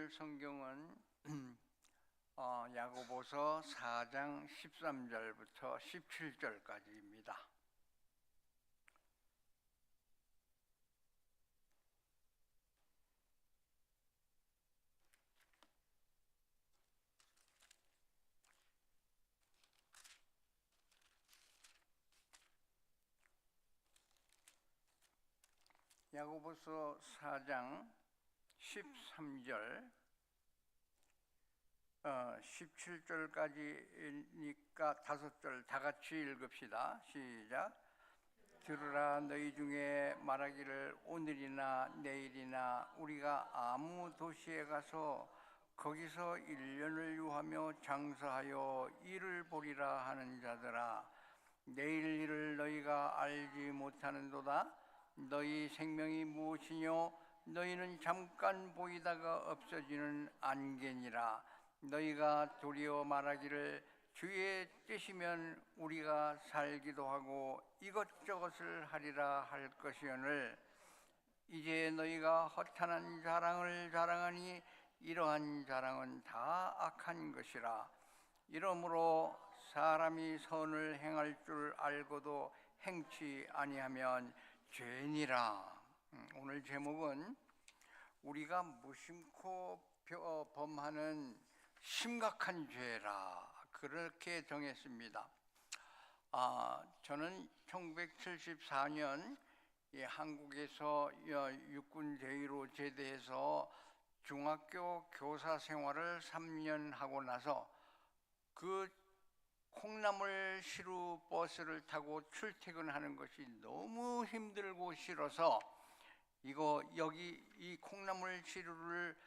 오늘 성경은 야고보서 4장 13절부터 17절까지입니다. 야고보서 4장 13절 17절까지니까 5절 다 같이 읽읍시다. 시작. 들으라. 너희 중에 말하기를 오늘이나 내일이나 우리가 아무 도시에 가서 거기서 1년을 유하며 장사하여 일을 보리라 하는 자들아, 내일 일을 너희가 알지 못하는도다. 너희 생명이 무엇이뇨? 너희는 잠깐 보이다가 없어지는 안개니라. 너희가 도리어 말하기를 주의 뜻이면 우리가 살기도 하고 이것저것을 하리라 할 것이오늘, 이제 너희가 허탄한 자랑을 자랑하니 이러한 자랑은 다 악한 것이라. 이러므로 사람이 선을 행할 줄 알고도 행치 아니하면 죄니라. 오늘 제목은 우리가 무심코 범하는 심각한 죄라, 그렇게 정했습니다. 저는 1974년 한국에서 육군 대위로 제대해서 중학교 교사 생활을 3년 하고 나서 그 콩나물 시루 버스를 타고 출퇴근하는 것이 너무 힘들고 싫어서 여기 이 콩나물 시루를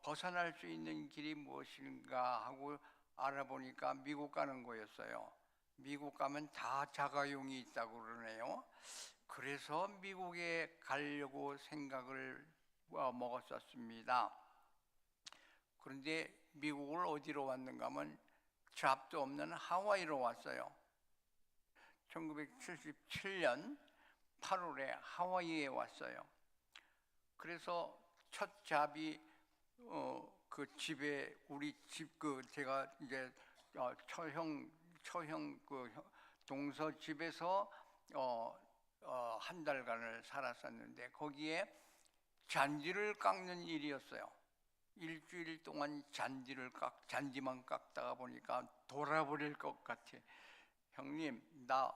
벗어날 수 있는 길이 무엇인가 하고 알아보니까 미국 가는 거였어요. 미국 가면 다 자가용이 있다고 그러네요. 그래서 미국에 가려고 생각을 먹었었습니다. 그런데 미국을 어디로 왔는가 하면 잡도 없는 하와이로 왔어요. 1977년 8월에 하와이에 왔어요. 그래서 첫 잡이 그 집에, 우리 집 제가 이제 처형 그 동서 집에서 한 달간을 살았었는데, 거기에 잔디를 깎는 일이었어요. 일주일 동안 잔디만 깎다가 보니까 돌아버릴 것 같아. 형님, 나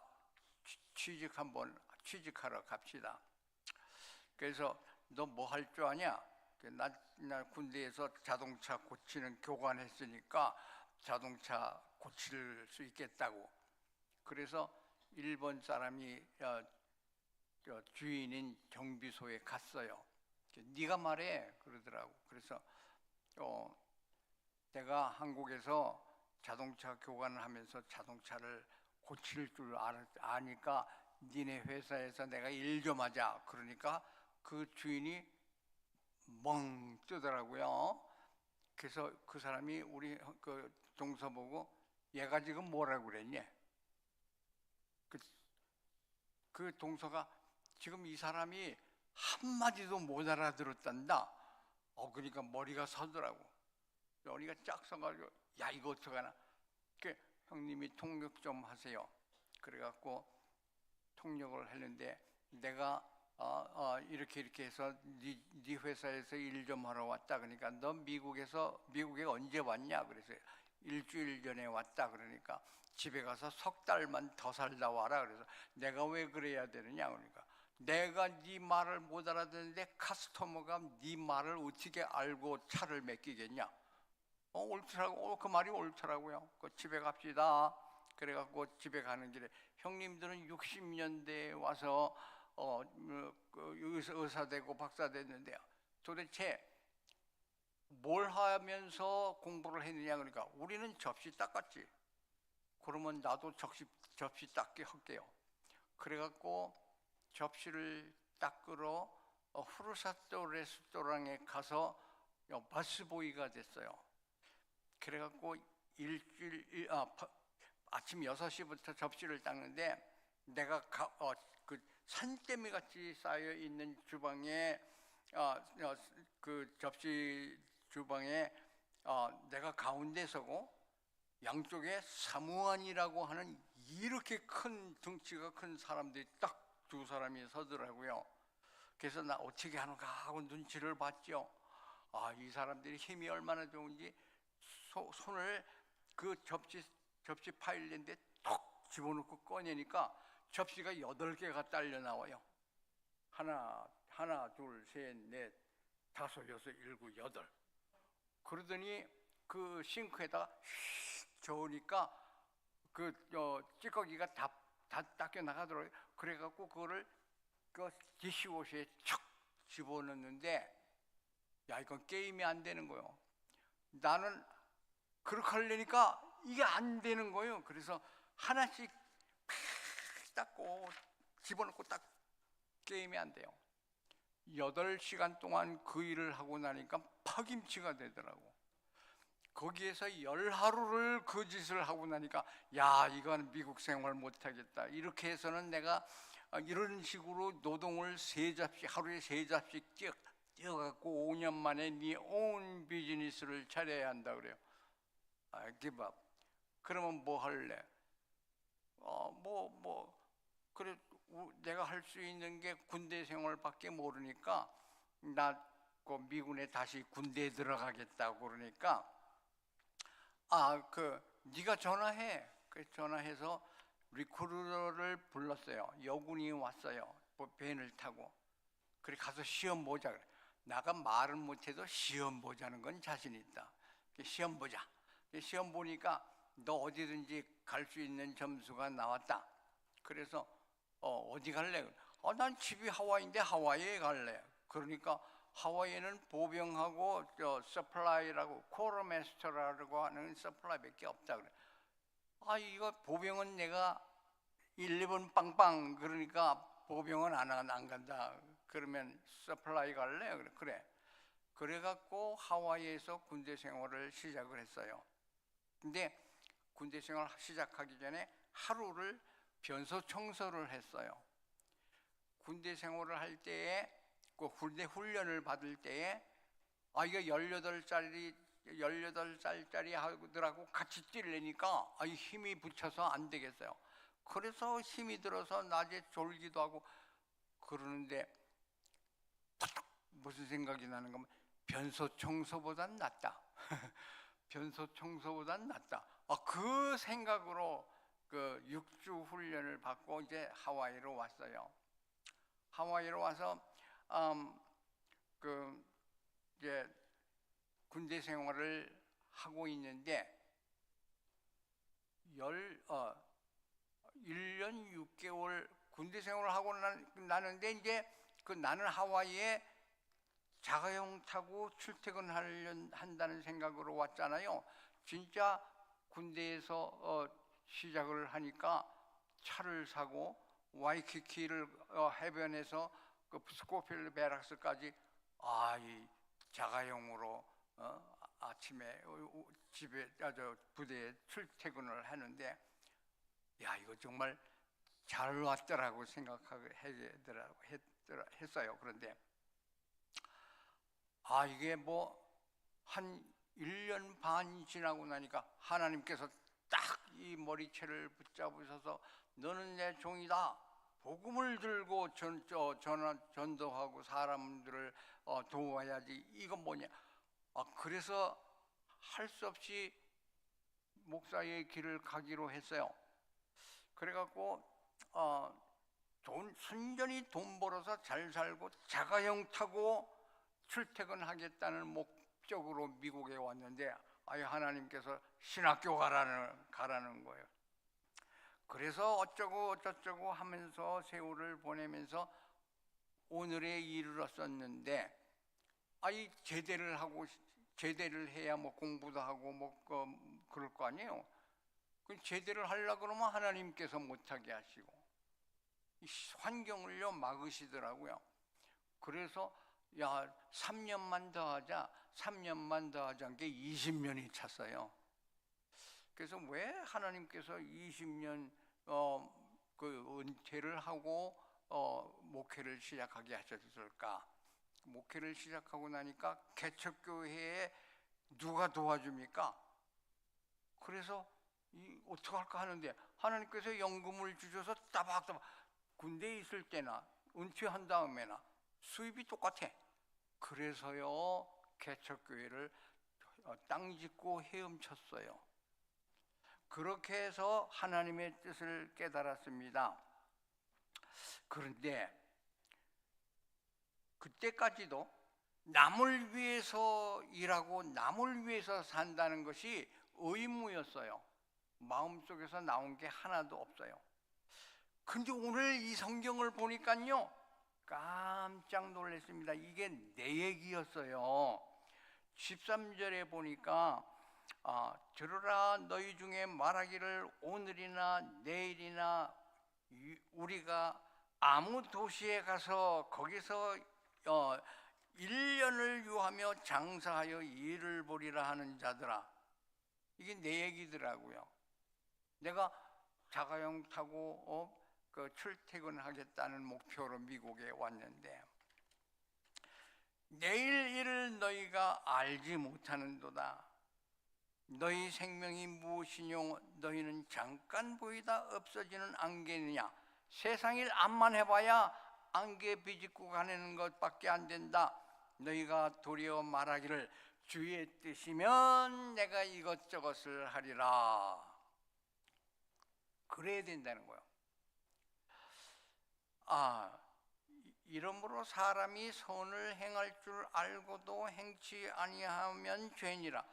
취직하러 갑시다. 그래서 너 뭐 할 줄 아냐? 나 군대에서 자동차 고치는 교관했으니까 자동차 고칠 수 있겠다고. 그래서 일본 사람이 주인인 정비소에 갔어요. 네가 말해 그러더라고. 그래서 내가 한국에서 자동차 교관을 하면서 자동차를 고칠 줄 아니까 니네 회사에서 내가 일 좀 하자. 그러니까 그 주인이 멍 뜨더라고요. 그래서 그 사람이 우리 그 동서 보고 얘가 지금 뭐라고 그랬냐? 그 동서가 지금 이 사람이 한마디도 못 알아들었단다. 그러니까 머리가 서더라고. 머리가 쫙 서가지고 야, 이거 어떡하나? 형님이 통역 좀 하세요. 그래갖고 통역을 했는데, 내가 이렇게 해서 네 회사에서 일 좀 하러 왔다. 그러니까 너 미국에 언제 왔냐? 그래서 일주일 전에 왔다. 그러니까 집에 가서 석 달만 더 살다 와라. 그래서 내가 왜 그래야 되느냐? 그러니까 내가 네 말을 못 알아듣는데 카스터머가 네 말을 어떻게 알고 차를 맡기겠냐? 옳더라고. 그 말이 옳더라고요. 집에 갑시다. 그래갖고 집에 가는 길에, 형님들은 60년대에 와서 의사 되고 박사 됐는데 도대체 뭘 하면서 공부를 했느냐? 그러니까 우리는 접시 닦았지. 그러면 나도 접시 닦기 할게요. 그래갖고 접시를 닦으러 후르사토 레스토랑에 가서 버스보이가 됐어요. 그래갖고 아침 6시부터 접시를 닦는데, 내가 그 산더미 같이 쌓여 있는 주방에 그 접시 주방에 내가 가운데 서고 양쪽에 사무안이라고 하는 이렇게 큰 덩치가 큰 사람들이 딱 두 사람이 서더라고요. 그래서 나 어떻게 하는가 하고 눈치를 봤죠. 이 사람들이 힘이 얼마나 좋은지 손을 그 접시 파일인데 톡 집어넣고 꺼내니까 접시가 8개가 딸려 나와요. 하나, 둘, 셋, 넷, 다섯, 여섯, 일곱, 여덟. 그러더니 그 싱크에다가 휙 저으니까 그 찌꺼기가 다 닦여 나가더라고요. 그래갖고 그거를 그 디시워시에 척 집어넣는데, 야, 이건 게임이 안 되는 거예요. 나는 그렇게 하려니까 이게 안 되는 거예요. 그래서 하나씩 닦고 집어넣고 딱 게임이 안 돼요. 8시간 동안 그 일을 하고 나니까 파김치가 되더라고. 거기에서 10하루를 그 짓을 하고 나니까, 야, 이건 미국 생활 못하겠다. 이렇게 해서는 내가 이런 식으로 노동을 하루에 3잡씩 뛰어갖고 5년 만에 네 own 비즈니스를 차려야 한다 그래요. give up. 그러면 뭐 할래? 그래, 내가 할 수 있는 게 군대 생활밖에 모르니까 나 그 미군에 다시 군대에 들어가겠다고 그러니까, 네가 전화해. 그래서 전화해서 리크루터를 불렀어요. 여군이 왔어요. 밴을 타고. 그래 가서 시험 보자 그래. 나가 말은 못해도 시험 보자는 건 자신 있다. 시험 보자. 시험 보니까 너 어디든지 갈 수 있는 점수가 나왔다. 그래서 어디 갈래? 난 집이 하와이인데 하와이에 갈래. 그러니까 하와이에는 보병하고 서플라이라고 코어마스터라고 하는 서플라이밖에 없다 그래. 이거 보병은 내가 1, 2번 빵빵. 그러니까 보병은 안 간다. 그러면 서플라이 갈래? 그래. 그래갖고 하와이에서 군대 생활을 시작을 했어요. 근데 군대 생활 시작하기 전에 하루를 변소 청소를 했어요. 군대 생활을 할 때에, 그 군대 훈련을 받을 때에, 이거 18살짜리 하들하고 같이 뛰려니까 힘이 붙여서 안 되겠어요. 그래서 힘이 들어서 낮에 졸기도 하고 그러는데, 무슨 생각이 나는 거면 변소 청소보단 낫다. 변소 청소보단 낫다. 그 생각으로 그 6주 훈련을 받고 이제 하와이로 왔어요. 하와이로 와서 이제 군대 생활을 하고 있는데 1년 6개월 군대 생활을 하고 나는데, 이제 나는 하와이에 자가용 타고 한다는 생각으로 왔잖아요. 진짜 군대에서 시작을 하니까 차를 사고 와이키키를 해변에서 그 스코필드 베락스까지 이 자가용으로 아침에 부대에 출퇴근을 하는데, 야, 이거 정말 잘 왔더라고 생각하게 했어요. 그런데 이게 한 1년 반이 지나고 나니까 하나님께서 딱 이 머리채를 붙잡으셔서 너는 내 종이다. 복음을 들고 전도하고 사람들을 도와야지. 이건 뭐냐? 그래서 할 수 없이 목사의 길을 가기로 했어요. 그래갖고 순전히 돈 벌어서 잘 살고 자가용 타고 출퇴근하겠다는 목적으로 미국에 왔는데, 하나님께서 신학교 가라는 거예요. 그래서 어쩌고 저쩌고 하면서 세월을 보내면서 오늘에 이르렀었는데, 제대를 해야 공부도 하고 그럴 거 아니에요. 제대를 하려고 그러면 하나님께서 못하게 하시고 환경을요 막으시더라고요. 그래서 3년만 더 하자 한 게 20년이 찼어요. 그래서 왜 하나님께서 20년 그 은퇴를 하고 목회를 시작하게 하셨을까? 목회를 시작하고 나니까 개척교회에 누가 도와줍니까? 그래서 어떡할까 하는데 하나님께서 연금을 주셔서 따박따박 군대에 있을 때나 은퇴한 다음에나 수입이 똑같아. 그래서요 개척교회를 땅 짓고 헤엄쳤어요. 그렇게 해서 하나님의 뜻을 깨달았습니다. 그런데 그때까지도 남을 위해서 일하고 남을 위해서 산다는 것이 의무였어요. 마음속에서 나온 게 하나도 없어요. 근데 오늘 이 성경을 보니까요 깜짝 놀랐습니다. 이게 내 얘기였어요. 13절에 보니까 들으라 너희 중에 말하기를 오늘이나 내일이나 우리가 아무 도시에 가서 거기서 1년을 유하며 장사하여 일을 보리라 하는 자들아. 이게 내 얘기더라고요. 내가 자가용 타고 출퇴근하겠다는 목표로 미국에 왔는데 내일 일을 너희가 알지 못하는도다. 너희 생명이 무엇이뇨? 너희는 잠깐 보이다 없어지는 안개느냐? 세상일 암만 해봐야 안개 비집고 가는 것밖에 안 된다. 너희가 도리어 말하기를 주의 뜻이면 내가 이것저것을 하리라. 그래야 된다는 거예요. 이러므로 사람이 선을 행할 줄 알고도 행치 아니하면 죄니라.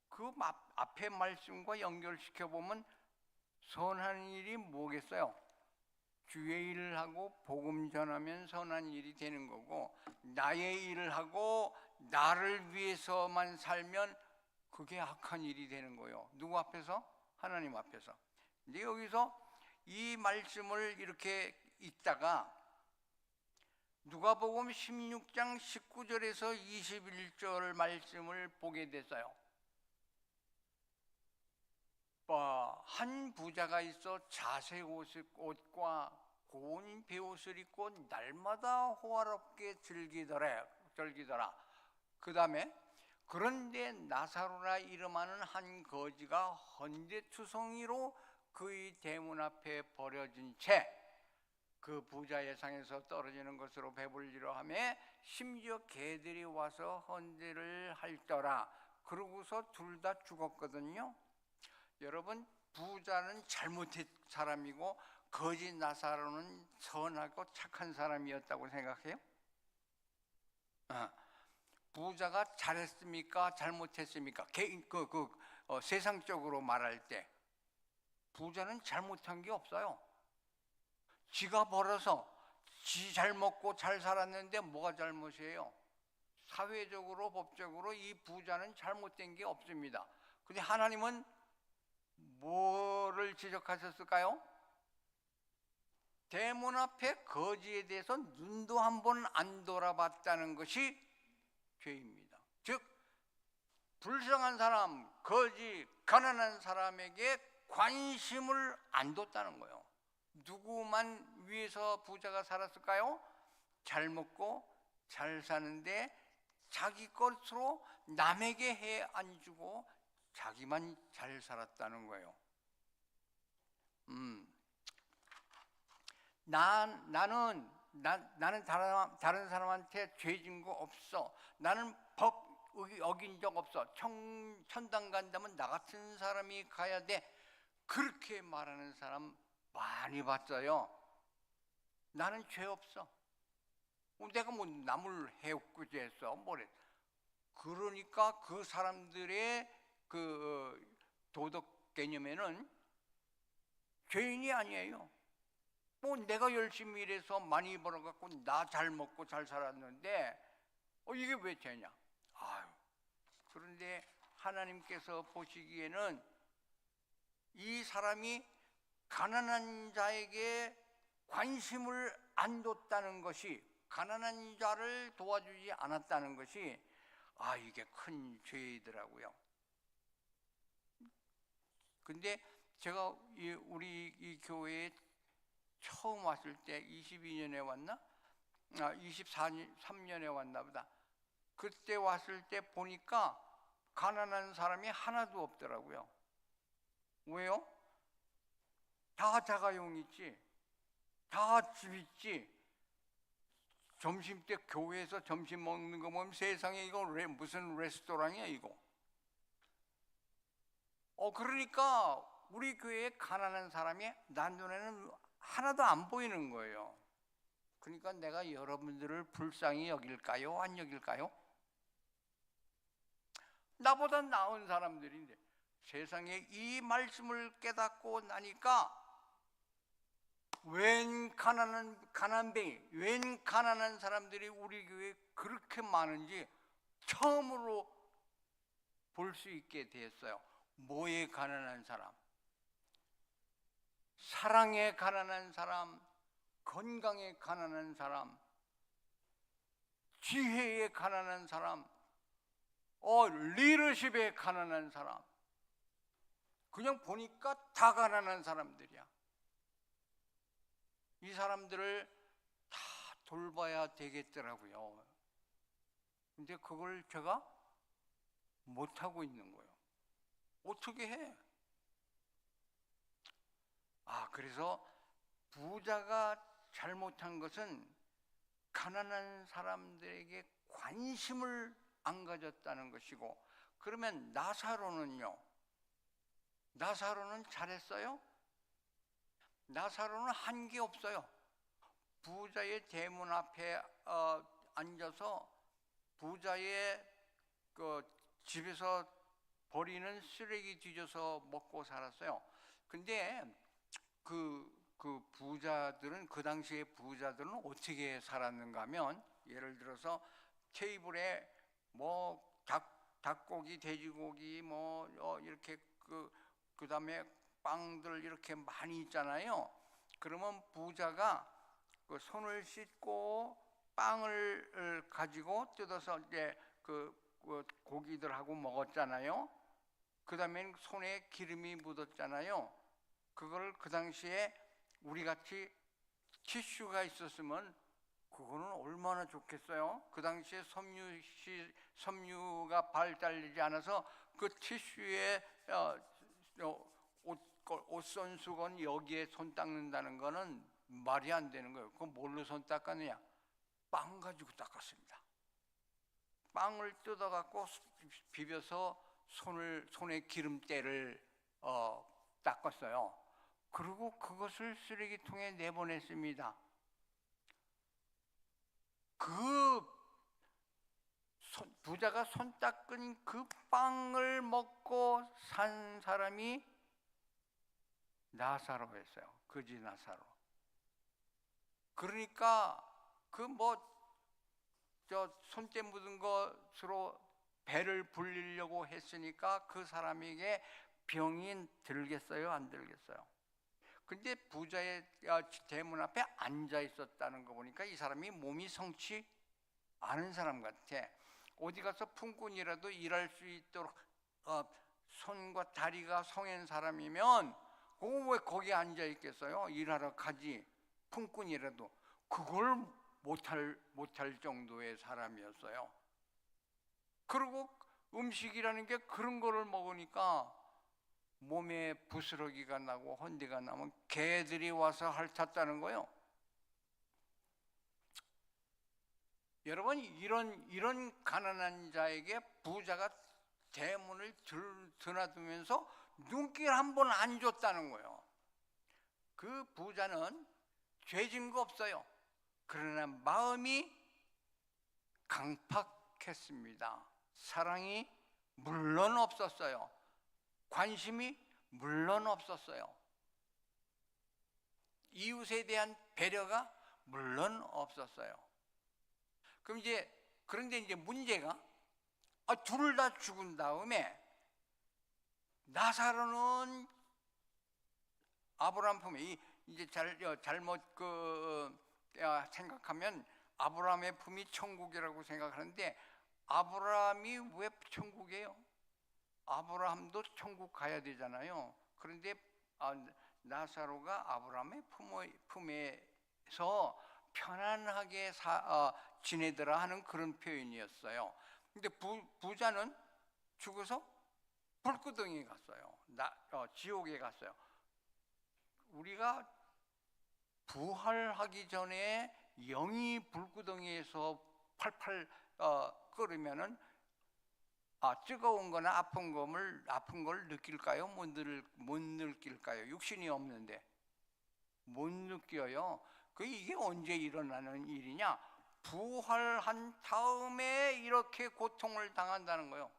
그 앞에 말씀과 연결시켜 보면 선한 일이 뭐겠어요? 주의 일을 하고 복음 전하면 선한 일이 되는 거고, 나의 일을 하고 나를 위해서만 살면 그게 악한 일이 되는 거예요. 누구 앞에서? 하나님 앞에서. 근데 여기서 이 말씀을 이렇게 읽다가 누가복음 16장 19절에서 21절 말씀을 보게 됐어요. 한 부자가 있어 자색 옷과 고운 베옷을 입고 날마다 호화롭게 즐기더라. 그 다음에 그런데 나사로라 이름하는 한 거지가 헌데투성이로 그의 대문 앞에 버려진 채 그 부자의 상에서 떨어지는 것으로 배불리려 하며 심지어 개들이 와서 헌데를 할더라. 그러고서 둘 다 죽었거든요. 여러분, 부자는 잘못한 사람이고 거지 나사로는 선하고 착한 사람이었다고 생각해요? 부자가 잘했습니까? 잘못했습니까? 세상적으로 말할 때 부자는 잘못한 게 없어요. 지가 벌어서 지 잘 먹고 잘 살았는데 뭐가 잘못이에요? 사회적으로 법적으로 이 부자는 잘못된 게 없습니다. 근데 하나님은 뭐를 지적하셨을까요? 대문 앞에 거지에 대해서 눈도 한 번 안 돌아봤다는 것이 죄입니다. 즉 불쌍한 사람, 거지, 가난한 사람에게 관심을 안 뒀다는 거예요. 누구만 위해서 부자가 살았을까요? 잘 먹고 잘 사는데 자기 것으로 남에게 해 안 주고 자기만 잘 살았다는 거예요. 나는 다른 사람한테 죄 진 거 없어. 나는 법 어긴 적 없어. 천당 간다면 나 같은 사람이 가야 돼. 그렇게 말하는 사람 많이 봤어요. 나는 죄 없어. 내가 뭐 남을 해코지했어 뭐래. 그러니까 그 사람들의 그 도덕 개념에는 죄인이 아니에요. 뭐 내가 열심히 일해서 많이 벌어갖고 나 잘 먹고 잘 살았는데 이게 왜 죄냐? 그런데 하나님께서 보시기에는 이 사람이 가난한 자에게 관심을 안 뒀다는 것이, 가난한 자를 도와주지 않았다는 것이 이게 큰 죄이더라고요. 근데 제가 우리 이 교회에 처음 왔을 때 22년에 왔나? 23년에 왔나 보다. 그때 왔을 때 보니까 가난한 사람이 하나도 없더라고요. 왜요? 다 자가용 있지, 다 집 있지. 점심 때 교회에서 점심 먹는 거 보면 세상에 이거 무슨 레스토랑이야 이거. 그러니까 우리 교회에 가난한 사람이 난 눈에는 하나도 안 보이는 거예요. 그러니까 내가 여러분들을 불쌍히 여길까요? 안 여길까요? 나보다 나은 사람들인데 세상에 이 말씀을 깨닫고 나니까 웬 가난뱅이, 웬 가난한 사람들이 우리 교회에 그렇게 많은지 처음으로 볼 수 있게 됐어요. 뭐에 가난한 사람? 사랑에 가난한 사람, 건강에 가난한 사람, 지혜에 가난한 사람, 리더십에 가난한 사람. 그냥 보니까 다 가난한 사람들이야. 이 사람들을 다 돌봐야 되겠더라고요. 근데 그걸 제가 못하고 있는 거예요. 어떻게 해? 그래서 부자가 잘못한 것은 가난한 사람들에게 관심을 안 가졌다는 것이고, 그러면 나사로는요? 나사로는 잘했어요? 나사로는 한 게 없어요. 부자의 대문 앞에 앉아서 부자의 그 집에서 버리는 쓰레기 뒤져서 먹고 살았어요. 근데 그 부자들은, 그 당시에 부자들은 어떻게 살았는가 하면, 예를 들어서 테이블에 뭐 닭고기, 돼지고기 이렇게 그다음에 빵들 이렇게 많이 있잖아요. 그러면 부자가 그 손을 씻고 빵을 가지고 뜯어서 이제 그 고기들하고 먹었잖아요. 그다음엔 손에 기름이 묻었잖아요. 그걸 그 당시에 우리 같이 티슈가 있었으면 그거는 얼마나 좋겠어요. 그 당시에 섬유가 발달되지 않아서 그 티슈에 옷선수건 여기에 손 닦는다는 거는 말이 안 되는 거예요. 그건 뭘로 손 닦았느냐? 빵 가지고 닦았습니다. 빵을 뜯어갖고 비벼서 손에 기름때를 닦았어요. 그리고 그것을 쓰레기통에 내보냈습니다. 부자가 손 닦은 그 빵을 먹고 산 사람이 나사로였어요. 거지 나사로. 그러니까 손때 묻은 것으로 배를 불리려고 했으니까 그 사람에게 병이 들겠어요, 안 들겠어요? 근데 부자의 대문 앞에 앉아 있었다는 거 보니까 이 사람이 몸이 성치 않은 사람 같아. 어디 가서 품꾼이라도 일할 수 있도록 손과 다리가 성한 사람이면 왜 거기 앉아 있겠어요? 일하러 가지. 품꾼이라도. 그걸 못할 정도의 사람이었어요. 그리고 음식이라는 게 그런 거를 먹으니까 몸에 부스러기가 나고 헌데가 나면 개들이 와서 핥았다는 거예요. 여러분, 이런 가난한 자에게 부자가 대문을 드나들면서 눈길 한 번 안 줬다는 거예요. 그 부자는 죄진 거 없어요. 그러나 마음이 강팍했습니다. 사랑이 물론 없었어요. 관심이 물론 없었어요. 이웃에 대한 배려가 물론 없었어요. 그런데 이제 문제가 둘 다 죽은 다음에 나사로는 아브라함 품에, 이제 잘못 생각하면 아브라함의 품이 천국이라고 생각하는데, 아브라함이 왜 천국이에요? 아브라함도 천국 가야 되잖아요. 그런데 나사로가 아브라함의 품에서 편안하게 지내더라 하는 그런 표현이었어요. 근데 부자는 죽어서 불구덩이에 갔어요. 지옥에 갔어요. 우리가 부활하기 전에 영이 불구덩이에서 팔팔 끓으면은 뜨거운 거나 아픈 걸 느낄까요? 못 느낄까요? 육신이 없는데 못 느껴요. 이게 언제 일어나는 일이냐? 부활한 다음에 이렇게 고통을 당한다는 거예요.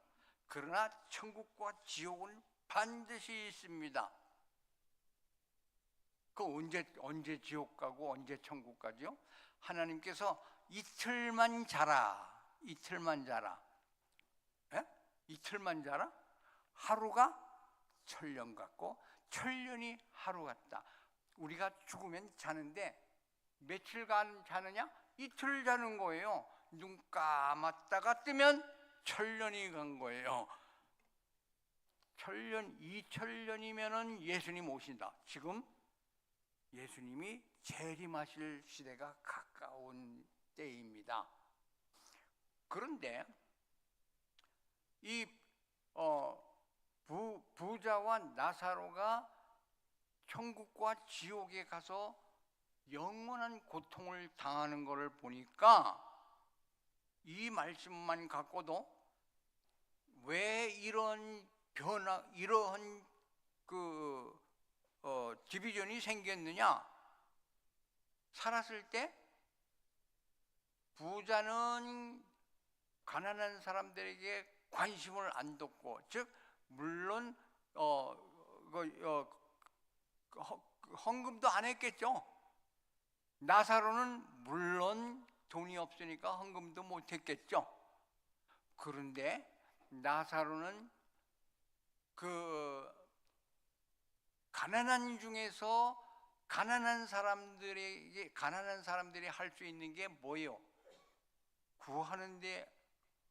그러나 천국과 지옥은 반드시 있습니다. 언제 지옥 가고 언제 천국 가죠? 하나님께서 이틀만 자라. 예? 이틀만 자라? 하루가 천년 같고 천년이 하루 같다. 우리가 죽으면 자는데 며칠간 자느냐? 이틀 자는 거예요. 눈 감았다가 뜨면 천년이 간 거예요. 천년, 2000년이면은 예수님 오신다. 지금 예수님이 재림하실 시대가 가까운 때입니다. 그런데 이 부자와 나사로가 천국과 지옥에 가서 영원한 고통을 당하는 것을 보니까 이 말씀만 갖고도 왜 이러한 디비전이 생겼느냐? 살았을 때 부자는 가난한 사람들에게 관심을 안 뒀고, 즉 물론 헌금도 안 했겠죠. 나사로는 물론 돈이 없으니까 헌금도 못 했겠죠. 그런데 나사로는 가난한 중에서 가난한 사람들이 할 수 있는 게 뭐예요? 구하는데,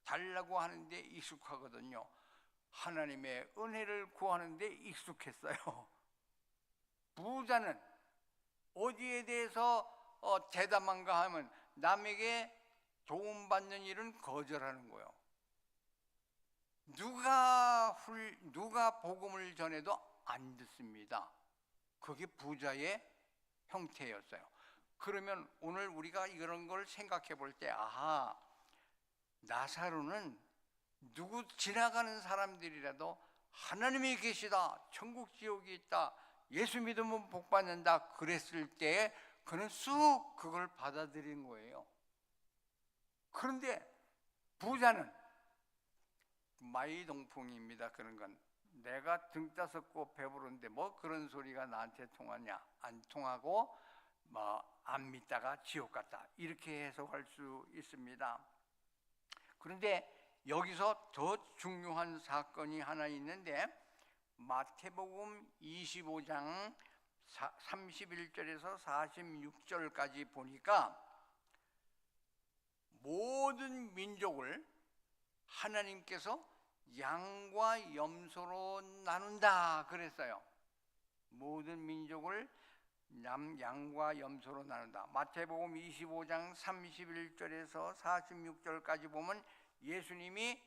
달라고 하는데 익숙하거든요. 하나님의 은혜를 구하는데 익숙했어요. 부자는 어디에 대해서 대담한가 하면 남에게 도움받는 일은 거절하는 거예요. 누가 복음을 전해도 안 듣습니다. 그게 부자의 형태였어요. 그러면 오늘 우리가 이런 걸 생각해 볼 때, 나사로는 누구 지나가는 사람들이라도 하나님이 계시다, 천국 지옥이 있다, 예수 믿으면 복 받는다 그랬을 때 그는 쑥 그걸 받아들인 거예요. 그런데 부자는 마이동풍입니다. 그런 건 내가 등 따숩고 배부른데 뭐 그런 소리가 나한테 통하냐? 안 통하고 안 믿다가 지옥 갔다, 이렇게 해석할 수 있습니다. 그런데 여기서 더 중요한 사건이 하나 있는데, 마태복음 25장 31절에서 46절까지 보니까 모든 민족을 하나님께서 양과 염소로 나눈다 그랬어요. 모든 민족을 양과 염소로 나눈다. 마태복음 25장 31절에서 46절까지 보면 예수님이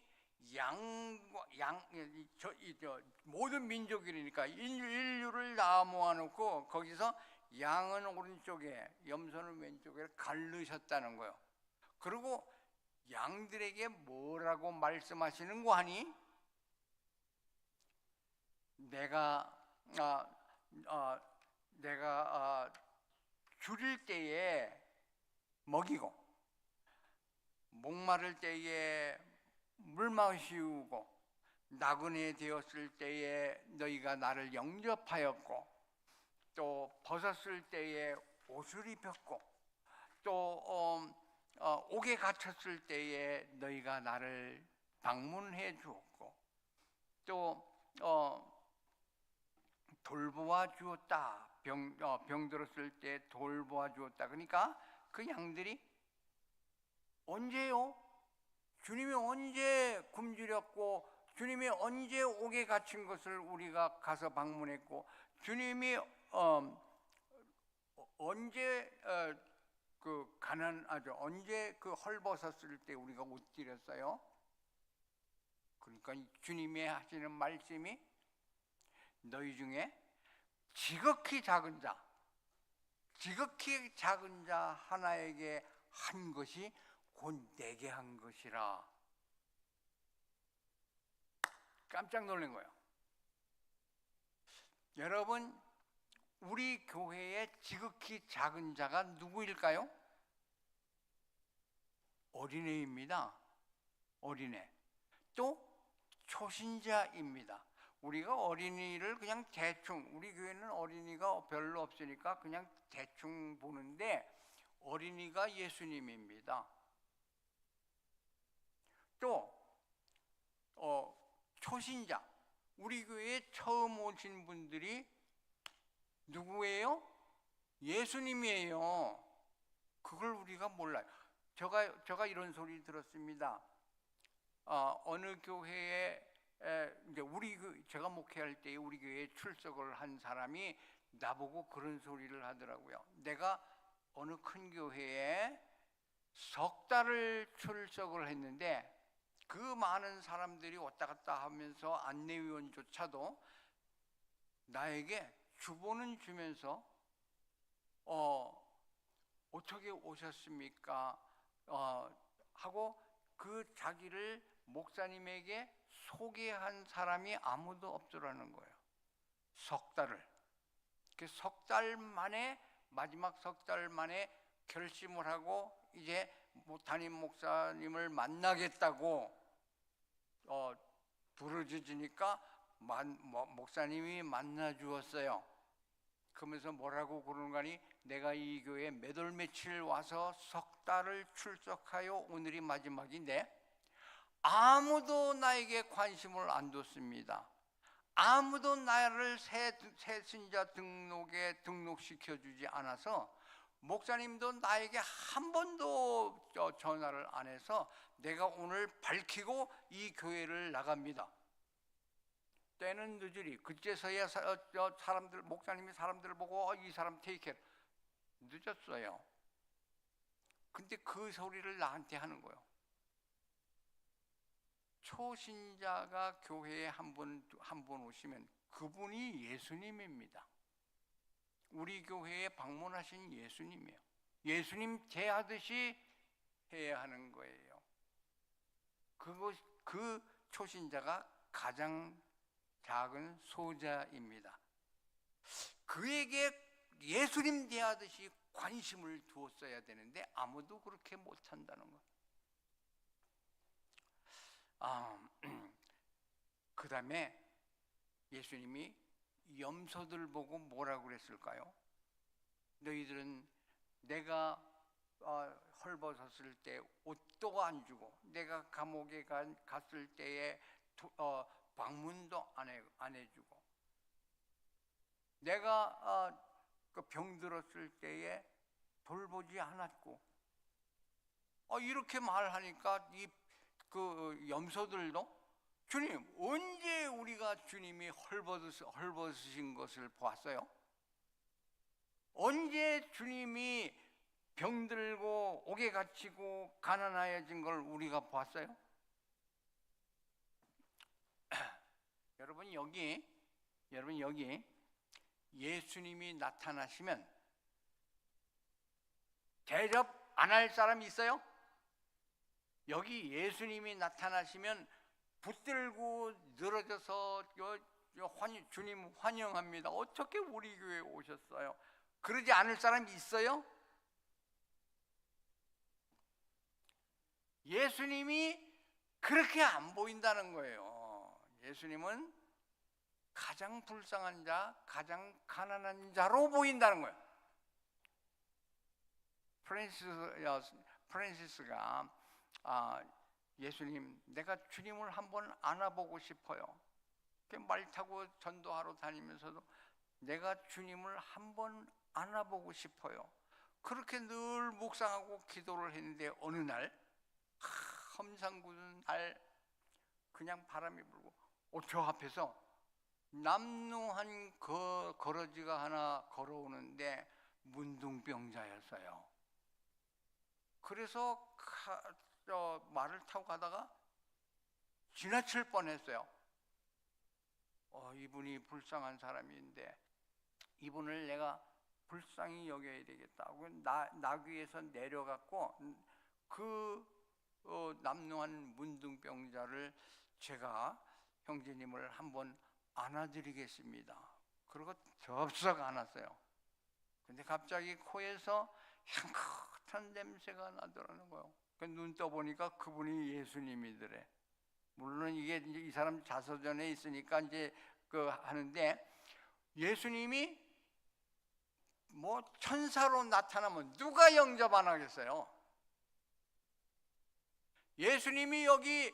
모든 민족이니까 인류를 다 모아놓고 거기서 양은 오른쪽에 염소는 왼쪽에 가르셨다는 거예요. 그리고 양들에게 뭐라고 말씀하시는 거 하니? 내가 줄일 때에 먹이고 목마를 때에 물 마시우고 나그네 되었을 때에 너희가 나를 영접하였고, 또 벗었을 때에 옷을 입혔고, 또 옥에 갇혔을 때에 너희가 나를 방문해 주었고, 또 돌보아 주었다. 병들었을 때 돌보아 주었다. 그러니까 그 양들이 언제요? 주님이 언제 굶주렸고, 주님이 언제 옥에 갇힌 것을 우리가 가서 방문했고, 주님이 언제 언제 그 헐벗었을 때 우리가 옷 드렸어요? 그러니까 주님이 하시는 말씀이 너희 중에 지극히 작은 자 하나에게 한 것이 곧 내게 한 것이라. 깜짝 놀란 거예요. 여러분, 우리 교회의 지극히 작은 자가 누구일까요? 어린애입니다. 어린애. 또 초신자입니다. 우리가 어린이를 그냥 대충, 우리 교회는 어린이가 별로 없으니까 그냥 대충 보는데 어린이가 예수님입니다. 또 초신자, 우리 교회에 처음 오신 분들이 누구예요? 예수님이에요. 그걸 우리가 몰라요. 제가 이런 소리 들었습니다. 어느 교회에 이제 제가 목회할 때 우리 교회에 출석을 한 사람이 나보고 그런 소리를 하더라고요. 내가 어느 큰 교회에 석 달을 출석을 했는데 그 많은 사람들이 왔다 갔다 하면서 안내위원조차도 나에게 주보는 주면서 어떻게 오셨습니까? 하고 그 자기를 목사님에게 소개한 사람이 아무도 없더라는 거예요. 석 달을. 그 석 달 만에, 마지막 석 달 만에 결심을 하고 이제 담임 목사님을 만나겠다고 부르짖으니까 목사님이 만나 주었어요. 그러면서 뭐라고 그러는 거니? 내가 이 교회에 몇 월 며칠 와서 석 달을 출석하여 오늘이 마지막인데 아무도 나에게 관심을 안 뒀습니다. 아무도 나를 새신자 등록에 등록시켜 주지 않아서 목사님도 나에게 한 번도 전화를 안 해서 내가 오늘 밝히고 이 교회를 나갑니다. 때는 늦으리. 그제서야 목사님이 사람들을 보고 이 사람 테이크해. 늦었어요. 근데 그 소리를 나한테 하는 거예요. 초신자가 교회에 한 번 오시면 그분이 예수님입니다. 우리 교회에 방문하신 예수님이에요. 예수님 대하듯이 해야 하는 거예요. 그 초신자가 가장 작은 소자입니다. 그에게 예수님 대하듯이 관심을 두었어야 되는데 아무도 그렇게 못한다는 거예요. 그 다음에 예수님이 염소들 보고 뭐라고 그랬을까요? 너희들은 내가 헐벗었을 때 옷도 안 주고 내가 감옥에 갔을 때에 방문도 안 해주고 내가 병들었을 때에 돌보지 않았고 이렇게 말하니까 그 염소들도 주님, 언제 우리가 주님이 헐벗으신 것을 보았어요? 언제 주님이 병들고 옥에 갇히고 가난해진 걸 우리가 보았어요? 여러분 여기 예수님이 나타나시면 대접 안 할 사람이 있어요? 여기 예수님이 나타나시면 붙들고 늘어져서 주님 환영합니다. 어떻게 우리 교회에 오셨어요? 그러지 않을 사람이 있어요? 예수님이 그렇게 안 보인다는 거예요. 예수님은 가장 불쌍한 자, 가장 가난한 자로 보인다는 거예요. 프란시스가 예수님, 내가 주님을 한번 안아보고 싶어요. 말 타고 전도하러 다니면서도 내가 주님을 한번 안아보고 싶어요. 그렇게 늘 묵상하고 기도를 했는데 어느 날 험상궂은 날 그냥 바람이 불고 저 앞에서 남루한 거러지가 하나 걸어오는데 문둥병자였어요. 그래서 말을 타고 가다가 지나칠 뻔했어요. 이분이 불쌍한 사람인데 이분을 내가 불쌍히 여겨야 되겠다고 나귀에서 내려갔고 그 남루한 문둥병자를 제가 형제님을 한번 안아드리겠습니다. 그리고 덥석 안았어요. 근데 갑자기 코에서 향긋한 냄새가 나더라는 거예요. 눈 떠보니까 그분이 예수님이더래. 물론 이게 이제 이 사람 자서전에 있으니까 이제 하는데, 예수님이 뭐 천사로 나타나면 누가 영접 안 하겠어요? 예수님이 여기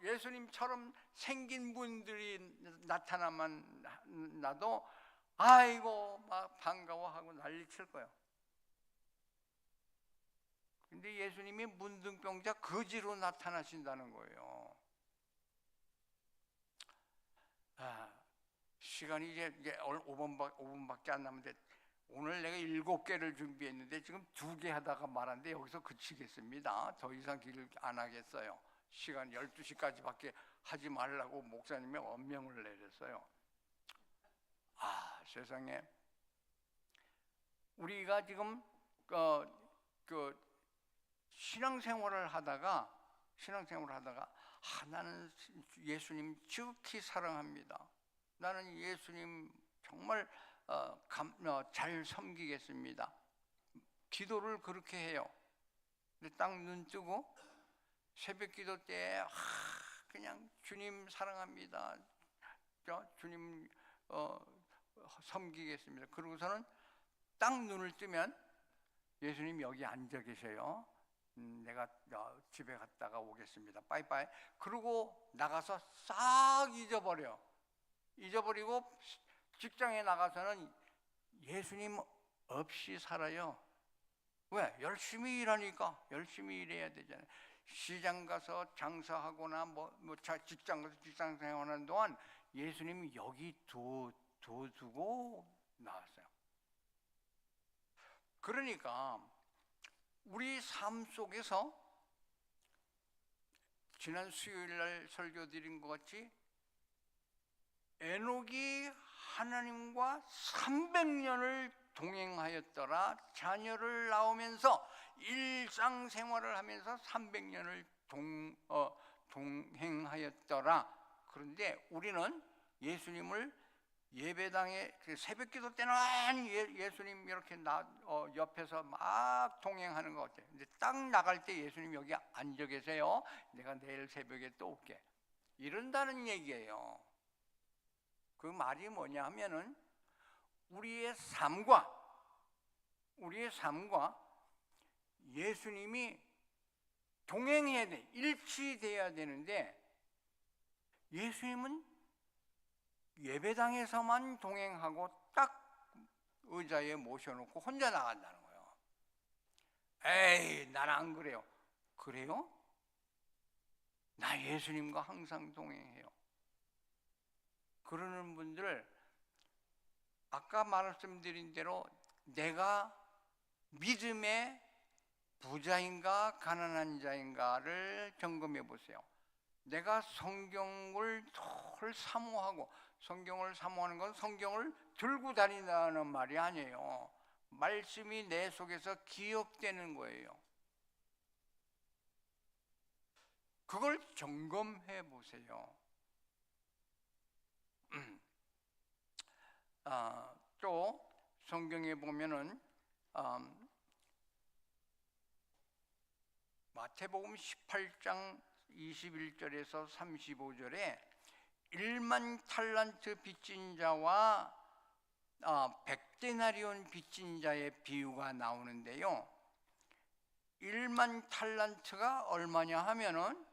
예수님처럼 생긴 분들이 나타나만 나도 아이고 막 반가워하고 난리칠 거예요. 근데 예수님이 문둥병자 거지로 나타나신다는 거예요. 시간이 이제 5분밖에 안 남았는데 오늘 내가 7개를 준비했는데 지금 2개 하다가 말았는데 여기서 그치겠습니다. 더 이상 길을 안 하겠어요. 시간 12시까지밖에 하지 말라고 목사님이 엄명을 내렸어요. 세상에, 우리가 지금 신앙생활을 하다가 나는 예수님 지극히 사랑합니다. 나는 예수님 정말 잘 섬기겠습니다. 기도를 그렇게 해요. 근데 딱 눈 뜨고 새벽 기도 때 그냥 주님 사랑합니다. 주님 섬기겠습니다. 그러고서는 딱 눈을 뜨면 예수님 여기 앉아 계세요. 내가 집에 갔다가 오겠습니다. 빠이빠이. 그러고 나가서 싹 잊어버리고 직장에 나가서는 예수님 없이 살아요. 왜? 열심히 일하니까. 열심히 일해야 되잖아요. 시장 가서 장사하거나 직장 가서 직장 생활하는 동안 예수님이 여기 두고 나왔어요. 그러니까 우리 삶 속에서 지난 수요일 날 설교 드린 것 같이 에녹이 하나님과 300년을 동행하였더라. 자녀를 낳으면서 일상생활을 하면서 300년을 동행하였더라. 그런데 우리는 예수님을 예배당에 새벽기도 때는 예수님 이렇게 옆에서 막 동행하는 것 같아요. 근데 딱 나갈 때 예수님 여기 앉아 계세요. 내가 내일 새벽에 또 올게. 이런다는 얘기예요. 그 말이 뭐냐 하면은 우리의 삶과 예수님이 동행해야 돼. 일치돼야 되는데 예수님은 예배당에서만 동행하고 딱 의자에 모셔놓고 혼자 나간다는 거예요. 에이, 나는 안 그래요. 그래요? 나 예수님과 항상 동행해요. 그러는 분들, 아까 말씀드린 대로 내가 믿음의 부자인가 가난한 자인가를 점검해 보세요. 내가 성경을 늘 사모하고, 성경을 사모하는 건 성경을 들고 다닌다는 말이 아니에요. 말씀이 내 속에서 기억되는 거예요. 그걸 점검해 보세요. 또 성경에 보면은 마태복음 18장 21절에서 35절에 1만 탈란트 빚진 자와 100데나리온 빚진 자의 비유가 나오는데요. 1만 탈란트가 얼마냐 하면은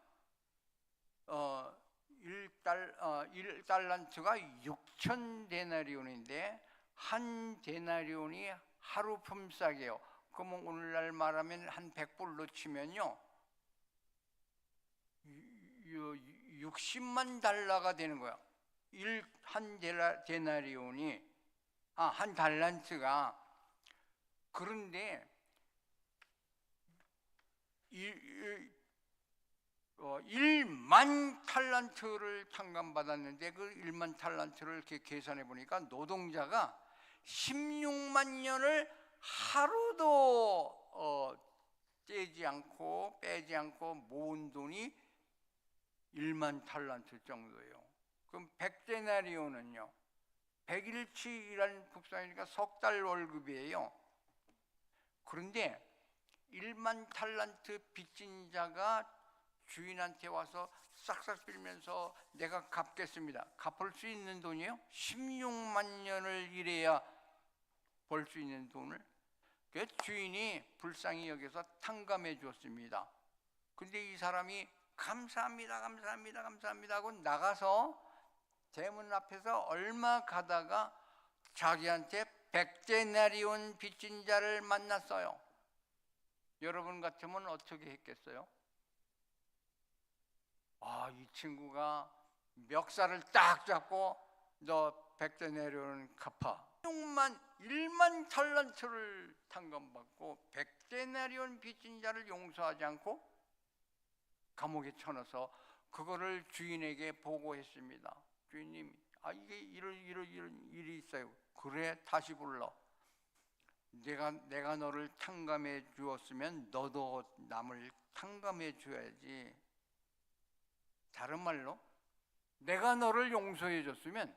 1달란트가 6,000데나리온인데 한 데나리온이 하루 품삯이에요. 그러면 오늘날 말하면 한 100불로 치면요 60만 달러가 되는 거야. 한 데나리온이 한 달란트가. 그런데 1만 탈란트를 탕감받았는데 그 1만 탈란트를 이렇게 계산해 보니까 노동자가 16만 년을 하루도 떼지 않고 빼지 않고 모은 돈이 1만 탈란트 정도예요. 그럼 100데나리온은요 100일치 일한 북상이니까 석 달 월급이에요. 그런데 1만 탈란트 빚진 자가 주인한테 와서 싹싹 빌면서 내가 갚겠습니다. 갚을 수 있는 돈이요? 16만 년을 일해야 벌 수 있는 돈을 그 주인이 불쌍히 여겨서 탕감해 주었습니다. 근데 이 사람이 감사합니다 감사합니다 감사합니다 하고 나가서 대문 앞에서 얼마 가다가 자기한테 100데나리온 빚진 자를 만났어요. 여러분 같으면 어떻게 했겠어요? 이 친구가 멱살을 딱 잡고 너 100데나리온 갚아. 1만 탈란트를 탕감받고 100데나리온 빚진 자를 용서하지 않고 감옥에 쳐넣어서 그거를 주인에게 보고했습니다. 주인님, 이게 이런 일이 있어요. 그래, 다시 불러. 내가 너를 탕감해 주었으면 너도 남을 탕감해 줘야지. 다른 말로 내가 너를 용서해 줬으면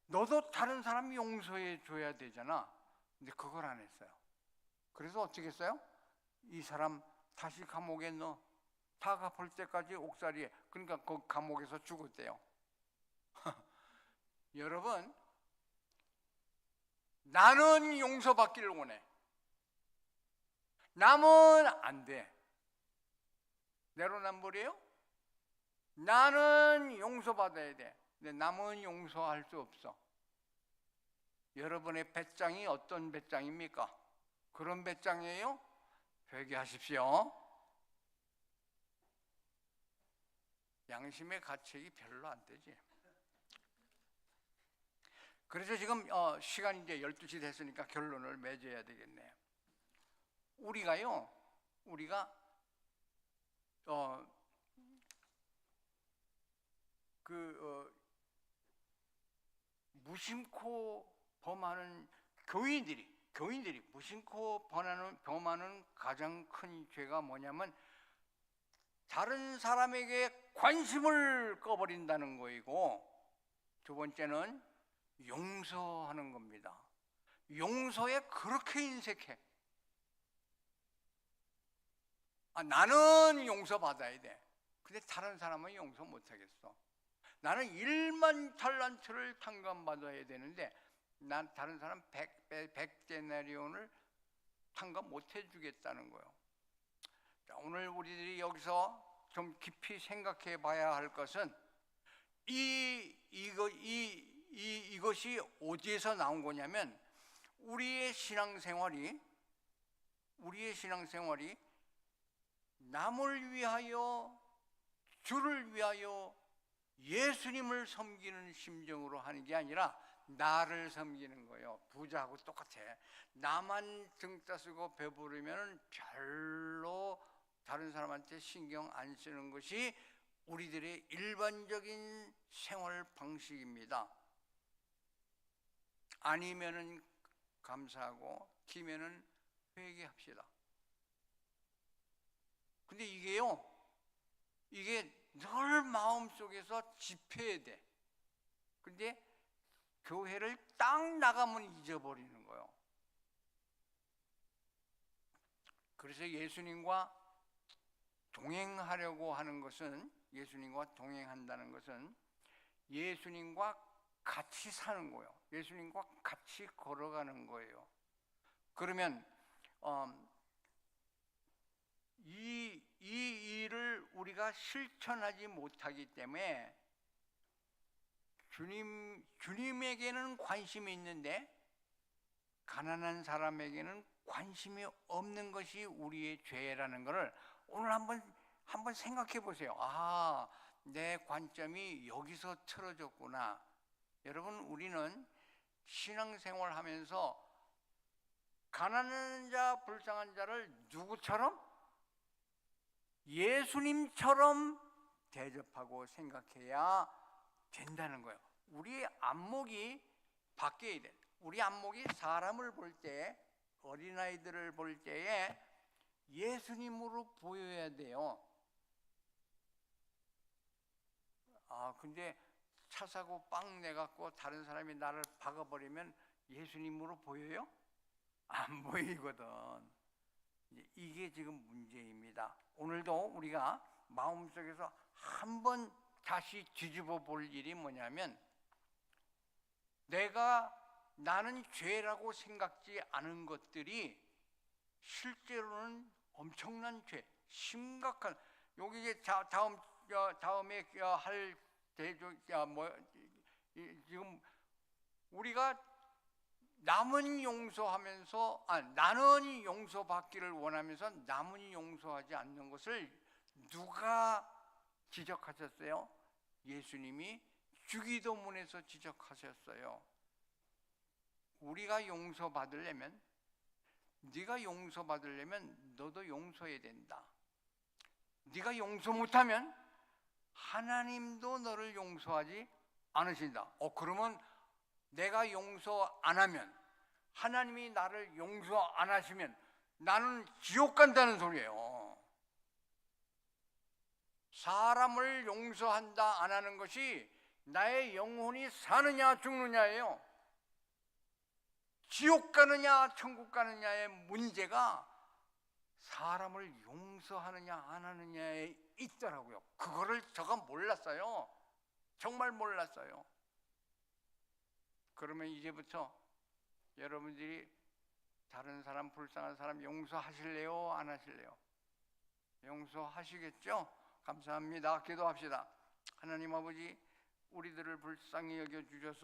너도 다른 사람 용서해 줘야 되잖아. 근데 그걸 안 했어요. 그래서 어떻게 했어요? 이 사람 다시 감옥에 넣어. 다 갚을 때까지 옥살이에. 그러니까 그 감옥에서 죽었대요. 여러분, 나는 용서받기를 원해. 남은 안 돼. 내로남불이에요? 나는 용서받아야 돼. 근데 남은 용서할 수 없어. 여러분의 배짱이 어떤 배짱입니까? 그런 배짱이에요? 회개하십시오. 양심의 가책이 별로 안 되지. 그래서 지금 시간이 이제 12시 됐으니까 결론을 맺어야 되겠네. 우리가 무심코 범하는 교인들이 무심코 범하는 가장 큰 죄가 뭐냐면 다른 사람에게 관심을 꺼버린다는 거이고, 두 번째는 용서하는 겁니다. 용서에 그렇게 인색해. 나는 용서받아야 돼. 근데 다른 사람은 용서 못하겠어. 나는 1만 탈란트를 탕감받아야 되는데 난 다른 사람 100데나리온을 탕감 못 해주겠다는 거예요. 자, 오늘 우리들이 여기서 좀 깊이 생각해 봐야 할 것은 이것이 어디에서 나온 거냐면 우리의 신앙생활이 남을 위하여, 주를 위하여 예수님을 섬기는 심정으로 하는 게 아니라 나를 섬기는 거예요. 부자하고 똑같아. 나만 등 따쓰고 배부르면 별로 다른 사람한테 신경 안 쓰는 것이 우리들의 일반적인 생활 방식입니다. 아니면은 감사하고 기면은 회개합시다. 근데 이게 늘 마음속에서 집회해야 돼. 근데 교회를 딱 나가면 잊어버리는 거예요. 그래서 예수님과 동행하려고 하는 것은, 예수님과 동행한다는 것은 예수님과 같이 사는 거예요. 예수님과 같이 걸어가는 거예요. 그러면 이 일을 우리가 실천하지 못하기 때문에 주님에게는 관심이 있는데 가난한 사람에게는 관심이 없는 것이 우리의 죄라는 것을 오늘 한번 생각해 보세요. 내 관점이 여기서 틀어졌구나. 여러분, 우리는 신앙생활 하면서 가난한 자, 불쌍한 자를 누구처럼? 예수님처럼 대접하고 생각해야 된다는 거예요. 우리 안목이 바뀌어야 돼. 우리 안목이 사람을 볼 때, 어린아이들을 볼 때에 예수님으로 보여야 돼요. 근데 차 사고 빵 내갖고 다른 사람이 나를 박아버리면 예수님으로 보여요? 안 보이거든. 이게 지금 문제입니다. 오늘도 우리가 마음속에서 한번 다시 뒤집어 볼 일이 뭐냐면, 나는 죄라고 생각지 않은 것들이 실제로는 엄청난 죄, 심각한, 여기 이제 다음에 할 지금 우리가 남은 용서하면서 나는 용서받기를 원하면서 남은 용서하지 않는 것을 누가 지적하셨어요? 예수님이 주기도문에서 지적하셨어요. 우리가 용서받으려면, 네가 용서받으려면 너도 용서해야 된다. 네가 용서 못하면 하나님도 너를 용서하지 않으신다. 그러면 내가 용서 안 하면, 하나님이 나를 용서 안 하시면 나는 지옥 간다는 소리예요. 사람을 용서한다 안 하는 것이 나의 영혼이 사느냐 죽느냐예요. 지옥 가느냐 천국 가느냐의 문제가 사람을 용서하느냐 안 하느냐에 있더라고요. 그거를 제가 몰랐어요. 정말 몰랐어요. 그러면 이제부터 여러분들이 다른 사람, 불쌍한 사람 용서하실래요? 안 하실래요? 용서하시겠죠? 감사합니다. 기도합시다. 하나님 아버지, 우리들을 불쌍히 여겨주셔서